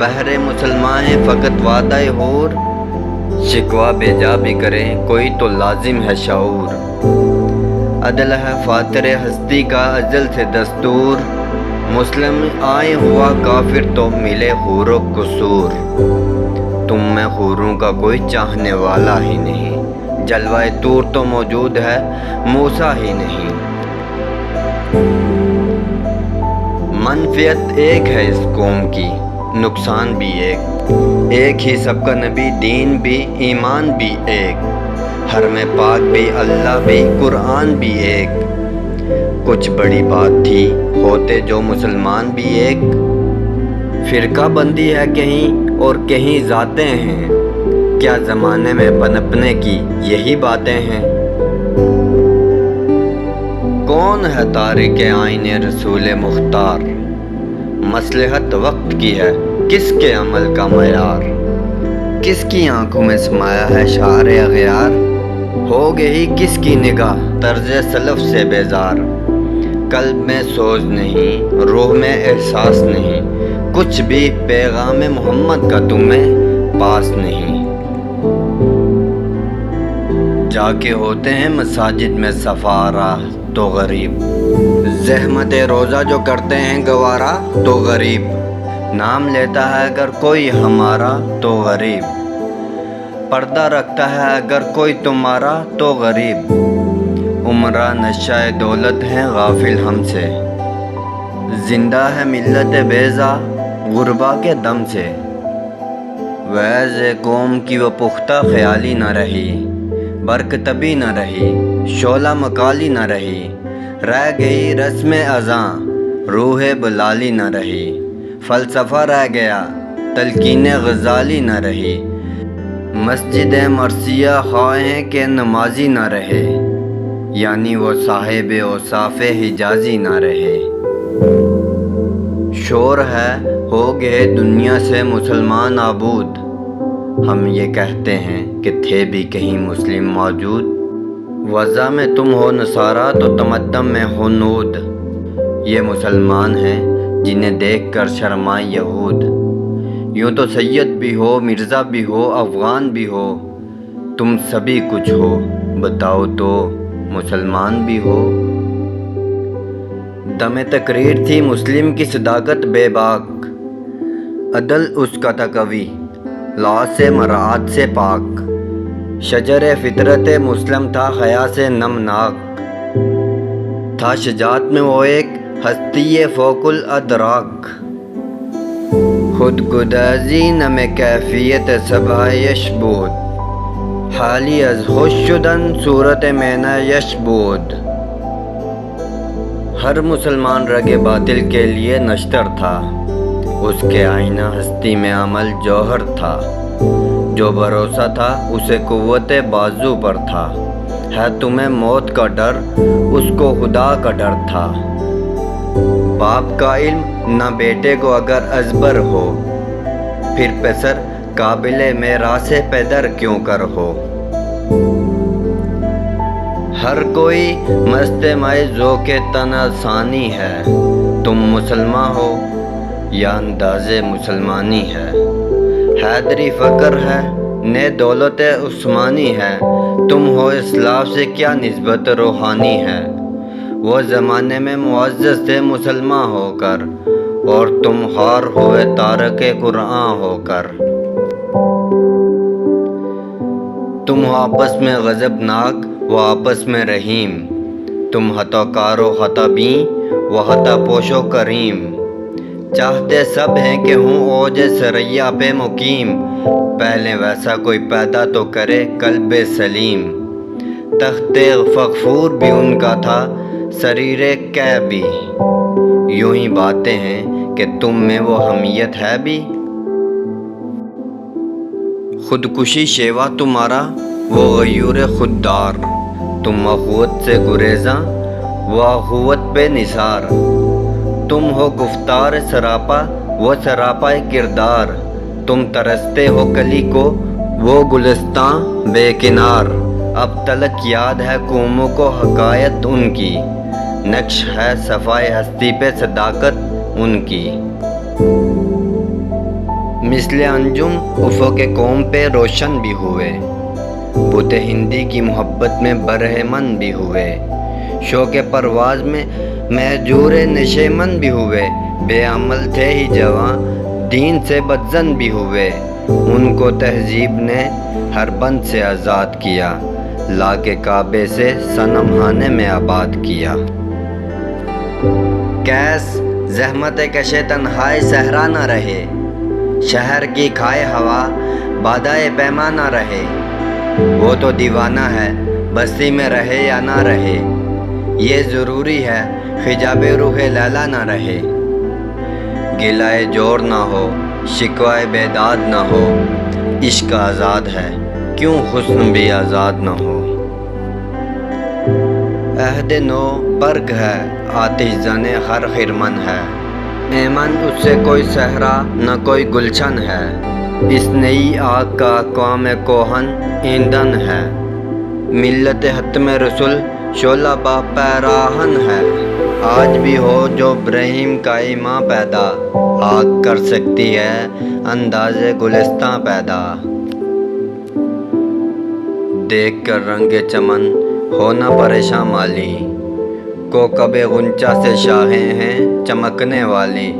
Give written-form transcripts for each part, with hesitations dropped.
بہر مسلمان ہیں فقط وعدہ حور، شکوہ بے جا بھی کریں کوئی تو لازم ہے شعور، عدل ہے فاتر ہستی کا ازل سے دستور، مسلم آئے ہوا کافر تو ملے حور و قصور، تم میں حوروں کا کوئی چاہنے والا ہی نہیں، جلوہ طور تو موجود ہے موسیٰ ہی نہیں۔ منفعت ایک ہے اس قوم کی، نقصان بھی ایک ہی سب کا نبی، دین بھی ایمان بھی ایک، حرم پاک بھی اللہ بھی قرآن بھی ایک، کچھ بڑی بات تھی ہوتے جو مسلمان بھی ایک، فرقہ بندی ہے کہیں اور کہیں ذاتیں ہیں، کیا زمانے میں پنپنے کی یہی باتیں ہیں؟ کون ہے تارک آئین رسول مختار، مصلحت وقت کی ہے کس کے عمل کا معیار، کس کی آنکھوں میں سمایا ہے شعر اغیار، ہو گئی کس کی نگاہ طرز سلف سے بیزار، قلب میں سوز نہیں روح میں احساس نہیں، کچھ بھی پیغام محمد کا تمہیں پاس نہیں، جا کے ہوتے ہیں مساجد میں سفارہ تو غریب، زحمت روزہ جو کرتے ہیں گوارا تو غریب، نام لیتا ہے اگر کوئی ہمارا تو غریب، پردہ رکھتا ہے اگر کوئی تمہارا تو غریب، عمرہ نشہ دولت ہیں غافل ہم سے، زندہ ہے ملت بیضا غربا کے دم سے، وعظ قوم کی وہ پختہ خیالی نہ رہی، برکتبی نہ رہی شعلہ مکالی نہ رہی، رہ گئی رسم اذاں روح بلالی نہ رہی، فلسفہ رہ گیا تلقین غزالی نہ رہی، مسجد مرثیہ خواہیں کہ نمازی نہ رہے، یعنی وہ صاحب اوصاف حجازی نہ رہے، شور ہے ہو گئے دنیا سے مسلمان آبود، ہم یہ کہتے ہیں کہ تھے بھی کہیں مسلم موجود، وضع میں تم ہو نصارہ تو تمدن میں ہو نود، یہ مسلمان ہیں جنہیں دیکھ کر شرمائیں یہود، یوں تو سید بھی ہو مرزا بھی ہو افغان بھی ہو، تم سبھی کچھ ہو بتاؤ تو مسلمان بھی ہو، دم تقریر تھی مسلم کی صداقت بے باک، عدل اس کا تھا قوی لا سے مراعات سے پاک، شجر فطرت مسلم تھا حیا سے نمناک، تھا شجاعت میں وہ ایک ہستی فوق الادراک، خود گدازی نم کیفیت صبح یشبود، حالی از خوش شدن صورت میں نہ یشبود، ہر مسلمان رگ باطل کے لیے نشتر تھا، اس کے آئینہ ہستی میں عمل جوہر تھا، جو بھروسہ تھا اسے قوت بازو پر تھا، ہے تمہیں موت کا ڈر اس کو خدا کا ڈر تھا، باپ کا علم نہ بیٹے کو اگر ازبر ہو، پھر پسر قابل میراث پدر کیوں کر ہو، ہر کوئی مست مائے ذوق تن ثانی ہے، تم مسلمان ہو یا انداز مسلمانی ہے، حیدری فقر ہے نے دولت عثمانی ہے، تم ہو اسلاف سے کیا نسبت روحانی ہے، وہ زمانے میں معزز تھے مسلمان ہو کر، اور تم خوار ہوئے تارک قرآن ہو کر، تم ہو آپس میں غضبناک وہ آپس میں رحیم، تم خطا کار و خطا بین وہ خطا پوش و کریم، چاہتے سب ہیں کہ ہوں اوج ثریا پہ مقیم، پہلے ویسا کوئی پیدا تو کرے قلب سلیم، تخت فغفور بھی ان کا تھا سریر کہ بھی، یوں ہی باتیں ہیں کہ تم میں وہ حمیت ہے بھی، خودکشی شیوا تمہارا وہ غیور خوددار، تم اخوت سے گریزاں وہ اخوت پہ نثار، تم ہو گفتار سراپا وہ سراپا کردار، تم ترستے ہو کلی کو وہ گلستاں بے کنار، اب تلک یاد ہے قوموں کو حکایت ان کی، نقش ہے صفائے ہستی پہ صداقت ان کی۔ مثل انجم افق قوم پہ روشن بھی ہوئے، بت ہندی کی محبت میں برہمن بھی ہوئے، شوق پرواز میں مہجور نشیمن بھی ہوئے، بے عمل تھے ہی جواں دین سے بدزن بھی ہوئے، ان کو تہذیب نے ہر بند سے آزاد کیا، لا کے کعبے سے صنم خانے میں آباد کیا۔ کیس زحمت کش تنہائی صحرا نہ رہے، شہر کی کھائے ہوا بادائے پیما نہ رہے، وہ تو دیوانہ ہے بستی میں رہے یا نہ رہے، یہ ضروری ہے حجاب روح لیلا نہ رہے، گلائے جوڑ نہ ہو شکوائے بیداد نہ ہو، عشق آزاد ہے کیوں حسن بھی آزاد نہ ہو۔ عہد نو برگ ہے آتش زن ہر خرمن ہے، ایمن اس سے کوئی صحرا نہ کوئی گلشن ہے، اس نئی آگ کا اقوام کوہن ایندھن ہے، ملت حتم رسول شعلہ با پیراہن ہے، آج بھی ہو جو ابراہیم کا ایمان پیدا، آگ کر سکتی ہے انداز گلستاں پیدا۔ دیکھ کر رنگ چمن ہونا پریشان مالی، کوکب غنچہ سے شاخیں ہیں چمکنے والی،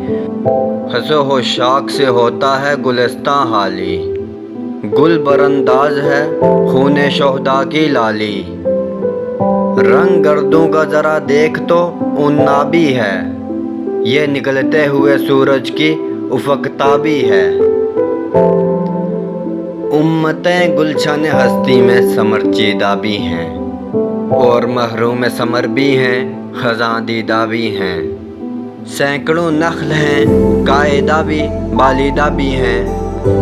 حسو و شاخ سے ہوتا ہے گلستاں حالی، گل برانداز ہے خون شہداء کی لالی، رنگ گردوں کا ذرا دیکھ تو عنابی ہے، یہ نکلتے ہوئے سورج کی افق تابی ہے، امتیں گلشن ہستی میں سمرچیدہ بھی ہیں، اور محروم ثمر بھی ہیں خزاں دیدہ بھی ہیں، سینکڑوں نخل ہیں قاعدہ بھی بالیدہ بھی ہیں،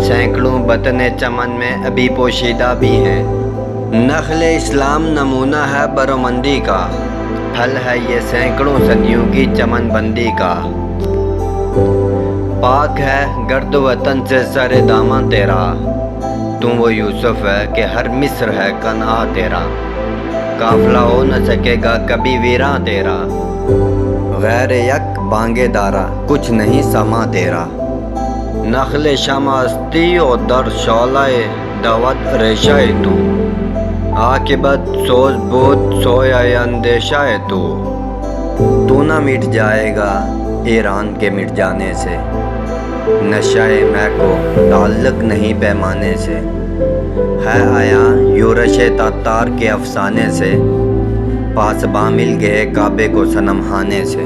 سینکڑوں بطن چمن میں ابھی پوشیدہ بھی ہیں، نخل اسلام نمونہ ہے برومندی کا، پھل ہے یہ سینکڑوں صدیوں کی چمن بندی کا، پاک ہے گرد وطن سے سر دامن تیرا، تم وہ یوسف ہے کہ ہر مصر ہے کنعا تیرا، قافلہ ہو نہ سکے گا کبھی ویراں تیرا، غیر یک بانگے دارا کچھ نہیں سما تیرا، نخل شمع استی و در شعلہ دود ریشہ تو، عاقبت سوز بود سویا اندیشہ تو نہ مٹ جائے گا ایران کے مٹ جانے سے، نشہ میں کو تعلق نہیں پیمانے سے، ہے آیا یورش تاتار کے افسانے سے، پاسباں مل گئے کعبے کو صنم خانے سے،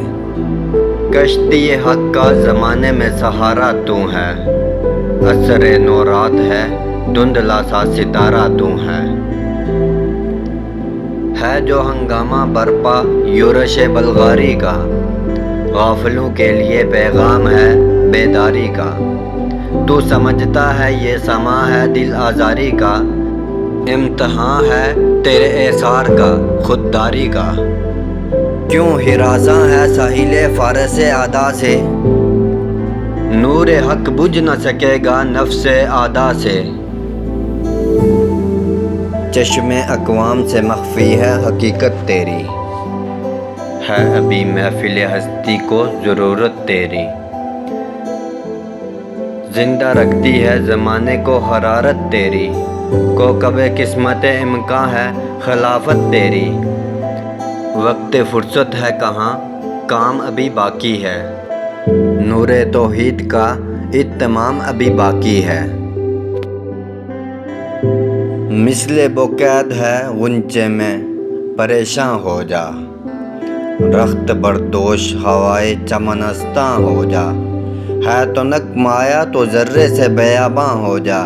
کشتی حق کا زمانے میں سہارا تو ہے، عصر نو رات ہے دھندلا سا ستارہ تو ہے جو ہنگامہ برپا یورش بلغاری کا، غافلوں کے لیے پیغام ہے بیداری کا، تو سمجھتا ہے یہ سما ہے دل آزاری کا، امتحان ہے تیرے اعصار کا خودداری کا، کیوں ہراساں ہے ساحل فارس ادا سے، نور حق بجھ نہ سکے گا نفس آدا سے، چشم اقوام سے مخفی ہے حقیقت تیری، ہے ابھی محفل ہستی کو ضرورت تیری، زندہ رکھتی ہے زمانے کو حرارت تیری، کوکب قسمت امکاں ہے خلافت تیری، وقت فرصت ہے کہاں کام ابھی باقی ہے، نور توحید کا اتمام ابھی باقی ہے، مثل بقید ہے غنچے میں پریشاں ہو جا، رخت بردوش ہوائے چمنستاں ہو جا، ہے تو نغمایا تو ذرے سے بیاباں ہو جا،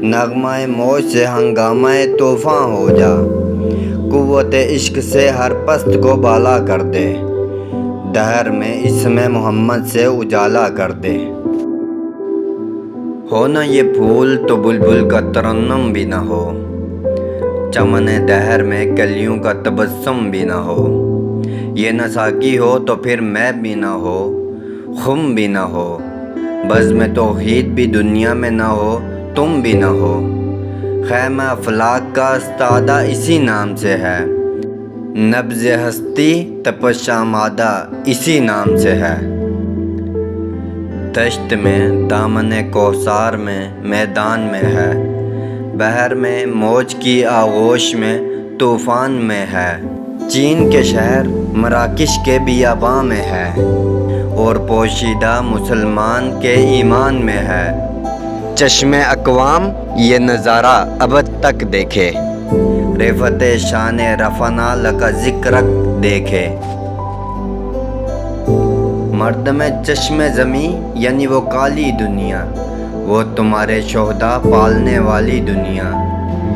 نغمہ موج سے ہنگامہ طوفاں ہو جا، قوت عشق سے ہر پست کو بالا کر دے، دہر میں اسم محمد سے اجالا کر دے، ہو نہ یہ پھول تو بلبل کا ترنم بھی نہ ہو، چمن دہر میں کلیوں کا تبسم بھی نہ ہو، یہ نہ ساقی ہو تو پھر میں بھی نہ ہو، خم بھی نہ ہو، بزم توحید بھی دنیا میں نہ ہو، تم بھی نہ ہو، خیمہ افلاک کا استادہ اسی نام سے ہے، نبض ہستی تپش آمادہ اسی نام سے ہے، دشت میں دامن کوثر میں میدان میں ہے، بحر میں موج کی آغوش میں طوفان میں ہے، چین کے شہر مراکش کے بیاباں میں ہے، اور پوشیدہ مسلمان کے ایمان میں ہے۔ چشم اقوام یہ نظارہ ابد تک دیکھے، رفعت شان رفعنا لک ذکرک دیکھے۔ مرد میں چشم زمیں یعنی وہ کالی دنیا، وہ تمہارے شہداء پالنے والی دنیا،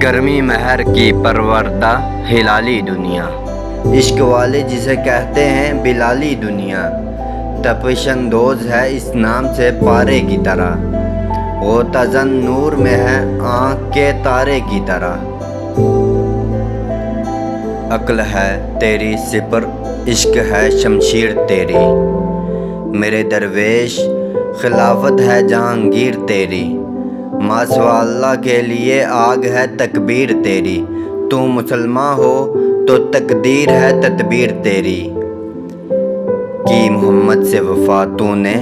گرمی مہر کی پروردہ ہلالی دنیا، عشق والے جسے کہتے ہیں بلالی دنیا، تپش اندوز ہے اس نام سے پارے کی طرح، غوطہ زن نور میں ہے آنکھ کے تارے کی طرح۔ عقل ہے تیری سپر، عشق ہے شمشیر تیری، میرے درویش خلافت ہے جہانگیر تیری، ما سوا اللہ کے لیے آگ ہے تکبیر تیری، تو مسلمان ہو تو تقدیر ہے تدبیر تیری، کی محمد سے وفا تو نے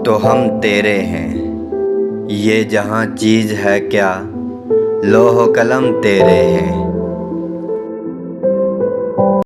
تو ہم تیرے ہیں، یہ جہاں چیز ہے کیا لوح و قلم تیرے ہیں۔